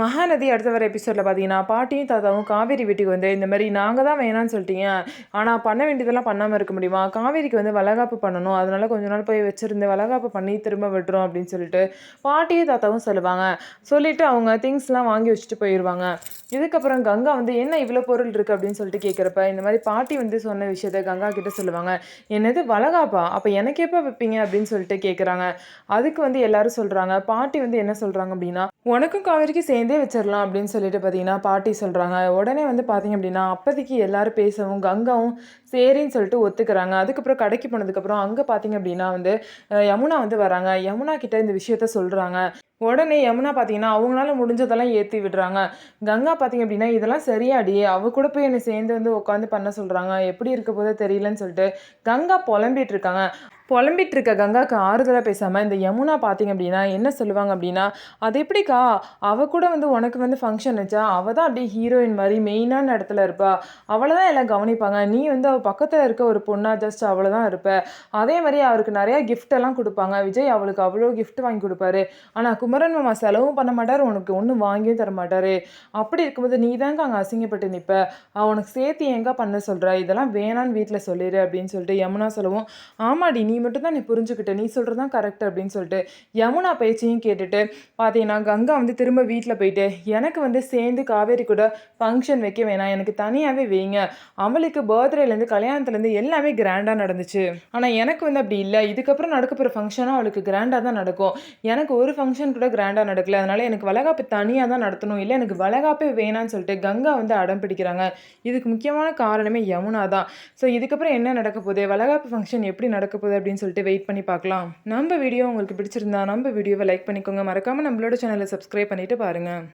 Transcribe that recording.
மகாநதி அடுத்த வர எபிசோடில் பார்த்தீங்கன்னா பாட்டியும் தாத்தாவும் காவேரி வீட்டுக்கு வந்து இந்த மாதிரி நாங்கள் தான் வேணான்னு சொல்லிட்டீங்க, ஆனால் பண்ண வேண்டியதெல்லாம் பண்ணாமல் இருக்க முடியுமா, காவேரிக்கு வந்து வளகாப்பு பண்ணணும், அதனால கொஞ்ச நாள் போய் வச்சுருந்து வளகாப்பு பண்ணி திரும்ப விட்டுறோம் அப்படின்னு சொல்லிட்டு பாட்டியும் தாத்தாவும் சொல்லுவாங்க. சொல்லிட்டு அவங்க திங்ஸ்லாம் வாங்கி வச்சுட்டு போயிடுவாங்க. இதுக்கப்புறம் கங்கா வந்து என்ன இவ்வளோ பொருள் இருக்குது அப்படின்னு சொல்லிட்டு கேட்குறப்ப இந்த மாதிரி பாட்டி வந்து சொன்ன விஷயத்த கங்கா கிட்ட சொல்லுவாங்க. என்னது வளகாப்பா, அப்போ எனக்கு எப்போ வைப்பீங்க அப்படின்னு சொல்லிட்டு கேட்குறாங்க. அதுக்கு வந்து எல்லாரும் சொல்கிறாங்க, பாட்டி வந்து என்ன சொல்கிறாங்க அப்படின்னா உனக்கும் காவேரிக்கும் சேர்ந்தே வச்சிடலாம் அப்படின்னு சொல்லிட்டு பார்த்தீங்கன்னா பாட்டி சொல்கிறாங்க. உடனே வந்து பார்த்தீங்க அப்படின்னா அப்போதைக்கு எல்லாரும் பேசவும் கங்காவும் சரின்னு சொல்லிட்டு ஒத்துக்கிறாங்க. அதுக்கப்புறம் கடைக்கு போனதுக்கப்புறம் அங்கே பார்த்தீங்க அப்படின்னா வந்து யமுனா வந்து வராங்க. யமுனா கிட்ட இந்த விஷயத்த சொல்கிறாங்க. உடனே யமுனா பார்த்தீங்கன்னா அவங்களால முடிஞ்சதெல்லாம் ஏற்றி விடுறாங்க. கங்கா பார்த்தீங்க அப்படின்னா இதெல்லாம் சரியாடி, அவ கூட போய் என்னை சேர்ந்து வந்து உட்காந்து பண்ண சொல்கிறாங்க, எப்படி இருக்க போதோ தெரியலன்னு சொல்லிட்டு கங்கா புலம்பிட்டு இருக்காங்க. புலம்பிட்டு இருக்க கங்காவுக்கு ஆறுதலாக பேசாமல் இந்த யமுனா பார்த்தீங்க அப்படின்னா என்ன சொல்லுவாங்க அப்படின்னா, அது எப்படிக்கா, அவள் கூட வந்து உனக்கு வந்து ஃபங்க்ஷன் வச்சா அவள் தான் அப்படியே ஹீரோயின் மாதிரி மெயினான இடத்துல இருப்பா, அவளை தான் எல்லாம் கவனிப்பாங்க, நீ வந்து அவள் பக்கத்தில் இருக்க ஒரு பொண்ணா ஜஸ்ட் அவளை தான் இருப்ப. அதே மாதிரி அவருக்கு நிறையா கிஃப்ட் எல்லாம் கொடுப்பாங்க, விஜய் அவளுக்கு அவ்வளோ கிஃப்ட் வாங்கி கொடுப்பாரு, ஆனால் குமரன் மாமா செலவும் பண்ண மாட்டார், உனக்கு ஒன்றும் வாங்கியும் தர மாட்டார். அப்படி இருக்கும்போது நீ தாங்க அங்கே அசிங்கப்பட்டு நிற்ப, அவனுக்கு சேர்த்து எங்க பண்ண சொல்கிற, இதெல்லாம் வேணான்னு வீட்டில் சொல்லிடு அப்படின்னு சொல்லிட்டு யமுனா சொல்லவும், ஆமாடி நீ மட்டும் தான் நீ புரிஞ்சுக்கிட்ட, நீ சொல்கிறது தான் கரெக்ட் அப்படின்னு சொல்லிட்டு யமுனா பேச்சையும் கேட்டுட்டு பார்த்தீங்கன்னா கங்கா வந்து திரும்ப வீட்டில் போயிட்டு எனக்கு வந்து சேர்ந்து காவேரி கூட ஃபங்க்ஷன் வைக்க வேணாம், எனக்கு தனியாகவே வைங்க, அவளுக்கு பர்த்டேலேருந்து கல்யாணத்துலேருந்து எல்லாமே கிராண்டாக நடந்துச்சு, ஆனால் எனக்கு வந்து அப்படி இல்லை, இதுக்கப்புறம் நடக்க போகிற ஃபங்க்ஷனாக அவளுக்கு கிராண்டாக தான் நடக்கும், எனக்கு ஒரு ஃபங்க்ஷன் கூட கிராண்டாக நடக்கல, அதனால் எனக்கு வளகாப்பு தனியாக தான் நடத்தணும், இல்லை எனக்கு வளகாப்பே வேணான்னு சொல்லிட்டு கங்கா வந்து அடம் பிடிக்கிறாங்க. இதுக்கு முக்கியமான காரணமே யமுனா தான். ஸோ இதுக்கப்புறம் என்ன நடக்க போகுது, வளகாப்பு ஃபங்க்ஷன் எப்படி நடக்க போகுது அப்படின்னு சொல்லிட்டு வெயிட் பண்ணி பார்க்கலாம். நம்ம வீடியோ உங்களுக்கு பிடிச்சிருந்தா நம்ம வீடியோவை லைக் பண்ணிக்கோங்க, மறக்காமல் நம்மளோட சேனலை சப்ஸ்கிரைப் பண்ணிட்டு பாருங்கள்.